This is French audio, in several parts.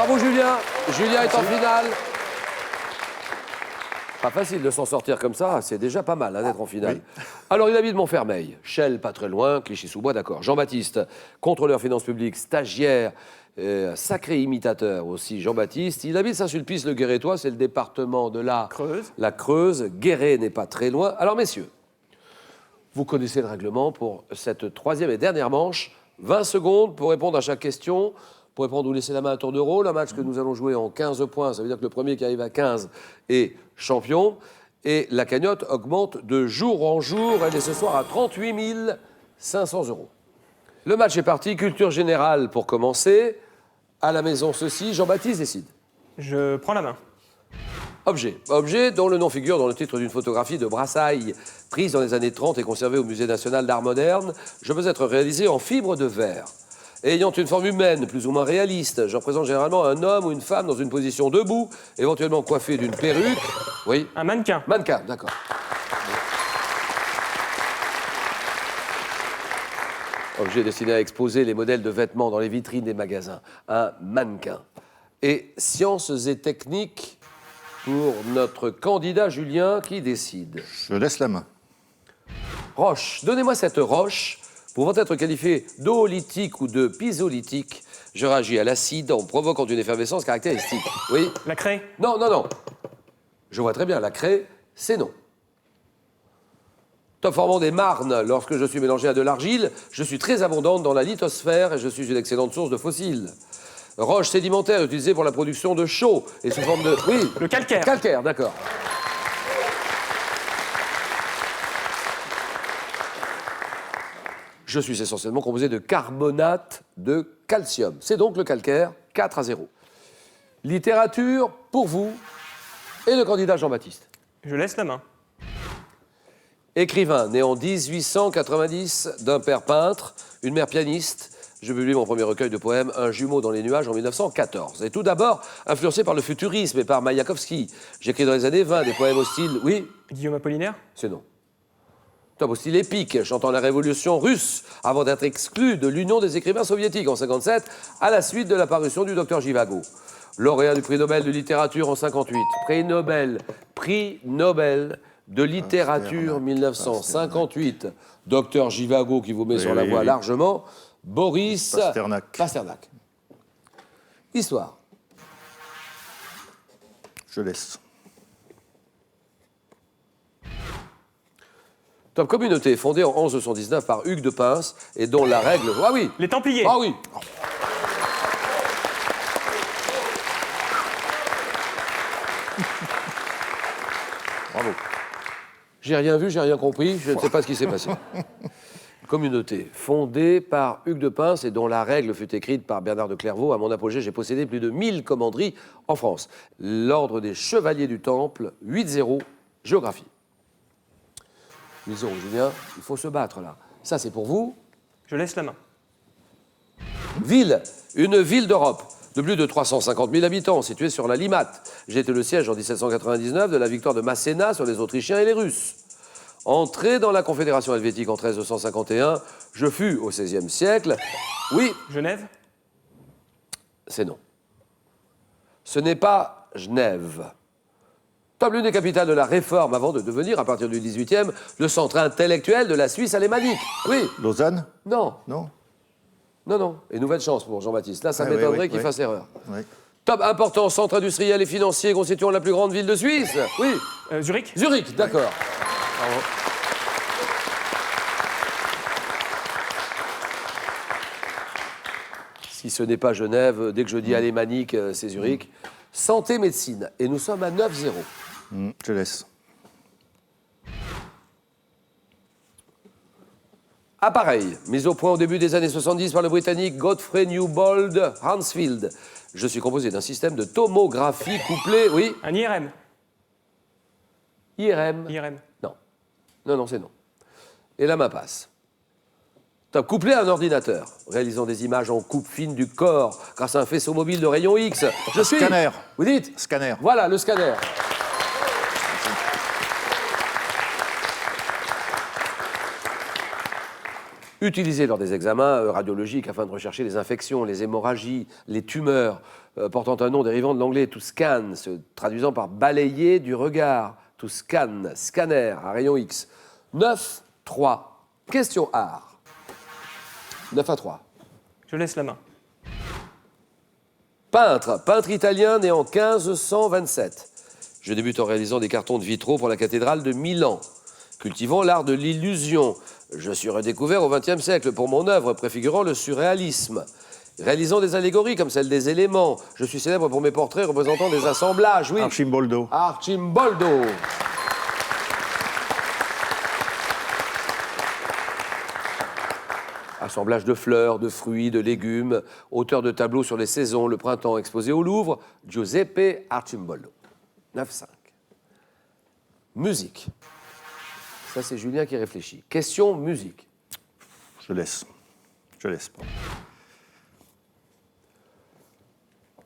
Bravo Julien. Julien est en finale. Pas facile de s'en sortir comme ça, c'est déjà pas mal d'être en finale. Oui. Alors, il habite Montfermeil, Chelles, pas très loin, Clichy-sous-Bois, d'accord. Jean-Baptiste, contrôleur finances publiques, stagiaire, sacré imitateur aussi, Jean-Baptiste. Il habite Saint-Sulpice-le-Guérétois, c'est le département de la Creuse. La Creuse. Guéret n'est pas très loin. Alors, messieurs, vous connaissez le règlement pour cette troisième et dernière manche. 20 secondes pour répondre à chaque question. Pour répondre, vous laissez la main à tour de rôle. Un match que nous allons jouer en 15 points. Ça veut dire que le premier qui arrive à 15 est champion. Et la cagnotte augmente de jour en jour. Elle est ce soir à 38 500 €. Le match est parti. Culture générale pour commencer. À la maison, ceci. Jean-Baptiste décide. Je prends la main. Objet. Objet dont le nom figure dans le titre d'une photographie de Brassailles prise dans les années 30 et conservée au Musée national d'art moderne. Je veux être réalisé en fibre de verre. Ayant une forme humaine, plus ou moins réaliste, je représente généralement un homme ou une femme dans une position debout, éventuellement coiffé d'une perruque. Oui. Un mannequin. Mannequin, d'accord. Objet destiné à exposer les modèles de vêtements dans les vitrines des magasins. Un mannequin. Et sciences et techniques pour notre candidat Julien qui décide. Je laisse la main. Roche. Donnez-moi cette roche. Pouvant être qualifié d'oolithique ou de pisolytique, je réagis à l'acide en provoquant une effervescence caractéristique. Oui. La craie. Non, non, non. Je vois très bien, la craie, c'est non. Top formant des marnes, lorsque je suis mélangé à de l'argile, je suis très abondante dans la lithosphère et je suis une excellente source de fossiles. Roche sédimentaire utilisée pour la production de chaux et sous forme de... Oui. Le calcaire. Calcaire, d'accord. Je suis essentiellement composé de carbonate de calcium. C'est donc le calcaire, 4-0. Littérature, pour vous, et le candidat Jean-Baptiste. Je laisse la main. Écrivain, né en 1890, d'un père peintre, une mère pianiste. Je publie mon premier recueil de poèmes, Un jumeau dans les nuages, en 1914. Et tout d'abord, influencé par le futurisme et par Maïakovski. J'écris dans les années 20 des poèmes au style... Oui. Guillaume Apollinaire. C'est non. Au style épique, chantant la révolution russe avant d'être exclu de l'Union des écrivains soviétiques en 1957, à la suite de l'apparition du docteur Zhivago. Lauréat du prix Nobel de littérature en 1958. Prix Nobel de littérature 1958. Docteur Zhivago qui vous met sur la voie largement. Boris Pasternak. Histoire. Je laisse. Top communauté fondée en 1119 par Hugues de Pins et dont la règle... Ah oui. Les Templiers. Ah oui. Bravo. J'ai rien vu, j'ai rien compris, je ne sais pas ce qui s'est passé. Communauté fondée par Hugues de Pins et dont la règle fut écrite par Bernard de Clairvaux. À mon apogée, j'ai possédé plus de 1000 commanderies en France. L'ordre des Chevaliers du Temple, 8-0, géographie. 8-0, Julien, il faut se battre là. Ça, c'est pour vous. Je laisse la main. Ville, une ville d'Europe de plus de 350 000 habitants, située sur la Limate. J'ai été le siège en 1799 de la victoire de Masséna sur les Autrichiens et les Russes. Entré dans la Confédération helvétique en 1351, je fus au XVIe siècle. Oui. Genève. C'est non. Ce n'est pas Genève. Comme l'une des capitales de la Réforme avant de devenir, à partir du XVIIIe, le centre intellectuel de la Suisse alémanique. Oui. Lausanne. Non. Non. Non, non. Et nouvelle chance pour Jean-Baptiste. Là, ça m'étonnerait qu'il fasse erreur. Oui. Top important, centre industriel et financier constituant la plus grande ville de Suisse. Oui. Zurich. Zurich, d'accord. Bravo. Si ce n'est pas Genève, dès que je dis alémanique, c'est Zurich. Santé, médecine. Et nous sommes à 9-0. Je laisse. Appareil, mis au point au début des années 70 par le Britannique Godfrey Newbold Hansfield. Je suis composé d'un système de tomographie couplé, oui. Un IRM. IRM. IRM. Non. Non, non, c'est non. Et la main passe. Top, couplé à un ordinateur, réalisant des images en coupe fine du corps grâce à un faisceau mobile de rayons X. Je suis... Scanner. Vous dites? Scanner. Voilà, le scanner. utilisé lors des examens radiologiques afin de rechercher les infections, les hémorragies, les tumeurs, portant un nom dérivant de l'anglais to scan, se traduisant par balayer du regard, to scan, scanner, à rayon X. 9-3. Question art. 9-3. Je laisse la main. Peintre italien né en 1527. Je débute en réalisant des cartons de vitraux pour la cathédrale de Milan. Cultivant l'art de l'illusion. Je suis redécouvert au XXe siècle pour mon œuvre préfigurant le surréalisme. Réalisant des allégories comme celle des éléments. Je suis célèbre pour mes portraits représentant des assemblages. Oui. Archimboldo. Archimboldo. Assemblage de fleurs, de fruits, de légumes, auteur de tableaux sur les saisons, le printemps, exposé au Louvre, Giuseppe Archimboldo. 9-5. Musique. Ça, c'est Julien qui réfléchit. Question musique. Je laisse. Je laisse pas.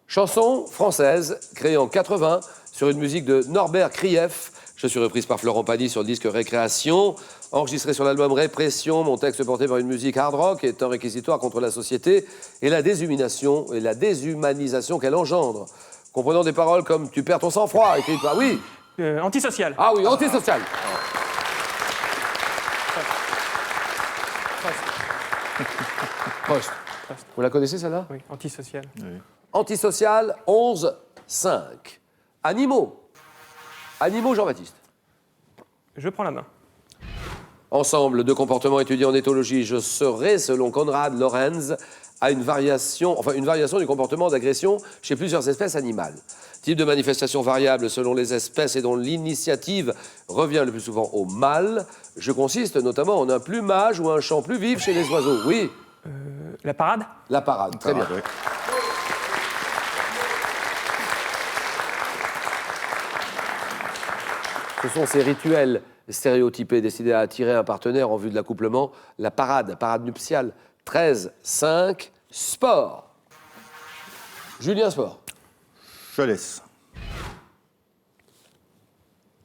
Chanson française, créée en 80 sur une musique de Norbert Krief. Je suis reprise par Florent Pagny sur le disque Récréation. Enregistré sur l'album Répression, mon texte porté par une musique hard rock est un réquisitoire contre la société et la déshumanisation qu'elle engendre. Comprenant des paroles comme « Tu perds ton sang-froid » écrites par... Oui. Antisocial. Ah oui, antisocial. Prost. Vous la connaissez celle-là? Oui, antisocial. Oui. Antisocial, 11-5. Animaux. Animaux, Jean-Baptiste. Je prends la main. Ensemble de comportements étudiés en éthologie, je serai, selon Konrad Lorenz, à une variation du comportement d'agression chez plusieurs espèces animales. Type de manifestation variable selon les espèces et dont l'initiative revient le plus souvent au mâle. Je consiste notamment en un plumage ou un chant plus vif chez les oiseaux. Oui. La parade. La parade, très bien. Oui. Ce sont ces rituels stéréotypés destinés à attirer un partenaire en vue de l'accouplement. La parade nuptiale. 13-5, sport. Julien, sport. Je laisse.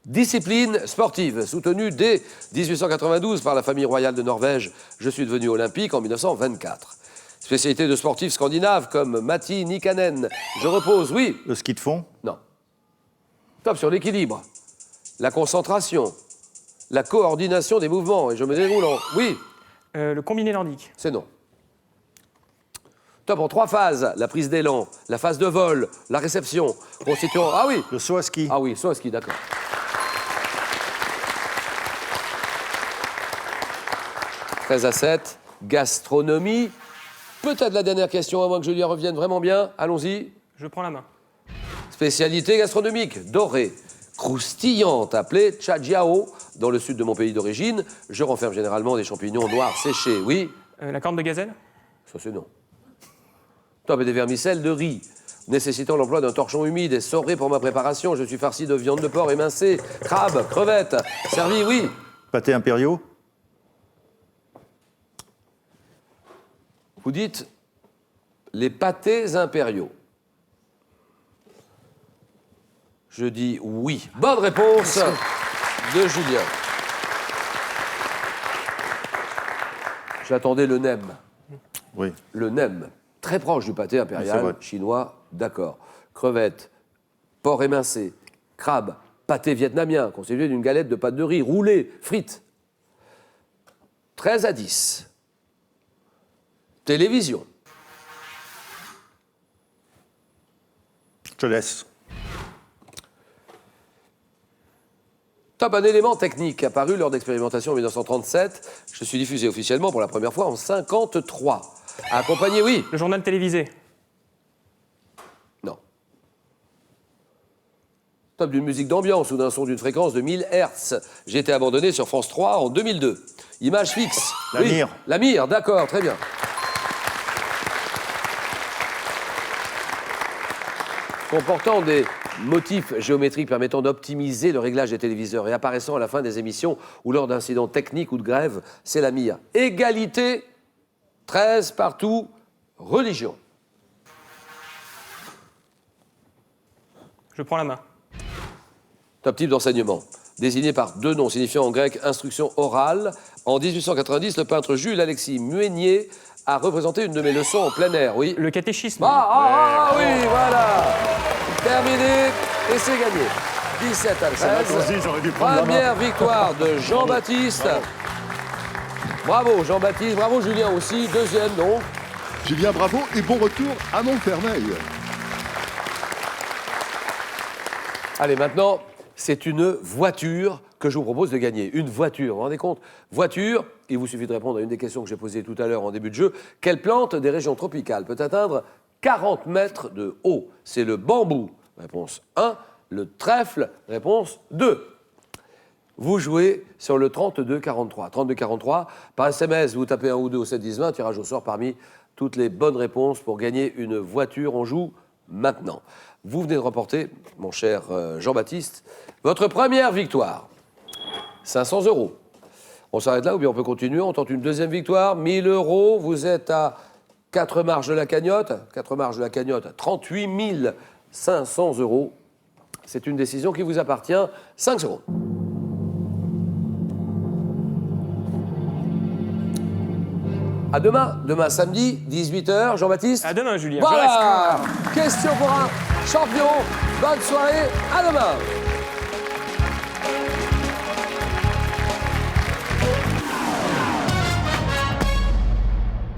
Discipline sportive, soutenue dès 1892 par la famille royale de Norvège. Je suis devenu olympique en 1924. Spécialité de sportifs scandinaves comme Matti Nikanen. Je repose, oui. Le ski de fond. Non. Top sur l'équilibre, la concentration, la coordination des mouvements. Et je me déroule en... Oui, Le combiné nordique. c'est non. Top en 3 phases, la prise d'élan, la phase de vol, la réception, constituant... Ah oui. Le saut à ski. Ah oui, saut à ski, d'accord. « 13-7, gastronomie. Peut-être la dernière question, à moins que Julien revienne vraiment bien. Allons-y. Je prends la main. Spécialité gastronomique, dorée, croustillante, appelée chajiao, dans le sud de mon pays d'origine. Je renferme généralement des champignons noirs séchés, oui. La corne de gazelle. Ça, c'est non. Top et des vermicelles de riz, nécessitant l'emploi d'un torchon humide et sauré pour ma préparation. Je suis farci de viande de porc émincée, crabes, crevettes, servi, oui. Pâté impériaux. Vous dites les pâtés impériaux. Je dis oui. Bonne réponse de Julien. J'attendais le nem. Oui. Le nem, très proche du pâté C'est impérial vrai. chinois, d'accord. Crevettes, porc émincé, crabe, pâté vietnamien, constitué d'une galette de pâte de riz roulée, frites. 13-10. Télévision. Je laisse. Top, un élément technique apparu lors d'expérimentation en 1937. Je suis diffusé officiellement pour la première fois en 1953. Accompagné, oui. Le journal télévisé. Non. Top d'une musique d'ambiance ou d'un son d'une fréquence de 1000 Hz. J'ai été abandonné sur France 3 en 2002. Image fixe. La Mire. La Mire, d'accord, très bien. Comportant des motifs géométriques permettant d'optimiser le réglage des téléviseurs et apparaissant à la fin des émissions ou lors d'incidents techniques ou de grève, c'est la Mire. Égalité, 13 partout, religion. Je prends la main. Top type d'enseignement. désigné par deux noms signifiant en grec instruction orale. En 1890, le peintre Jules Alexis Muenier a représenté une de mes leçons en plein air. Oui. Le catéchisme. Oui, voilà. Terminé et c'est gagné. 17 à 16. Vas-y, j'aurais dû prendre la main. Première victoire de Jean-Baptiste. Bravo Jean-Baptiste, bravo Julien aussi. Deuxième donc. Julien, bravo et bon retour à Montfermeil. Allez, maintenant, c'est une voiture que je vous propose de gagner. Une voiture, vous vous rendez compte? Voiture, il vous suffit de répondre à une des questions que j'ai posées tout à l'heure en début de jeu. Quelle plante des régions tropicales peut atteindre 40 mètres de haut? C'est le bambou. Réponse 1. Le trèfle. Réponse 2. Vous jouez sur le 32-43. 32-43. Par SMS, vous tapez 1 ou 2 au 7-10-20. Tirage au sort parmi toutes les bonnes réponses pour gagner une voiture. On joue maintenant. Vous venez de remporter, mon cher Jean-Baptiste, votre première victoire. 500 €. On s'arrête là ou bien on peut continuer? On tente une deuxième victoire. 1000 €. Vous êtes à 4 marges de la cagnotte. 4 marges de la cagnotte, 38 500 €. C'est une décision qui vous appartient. 5 secondes. À demain samedi, 18 h. Jean-Baptiste? À demain, Julien. Voilà. Question pour un champion. Bonne soirée. À demain.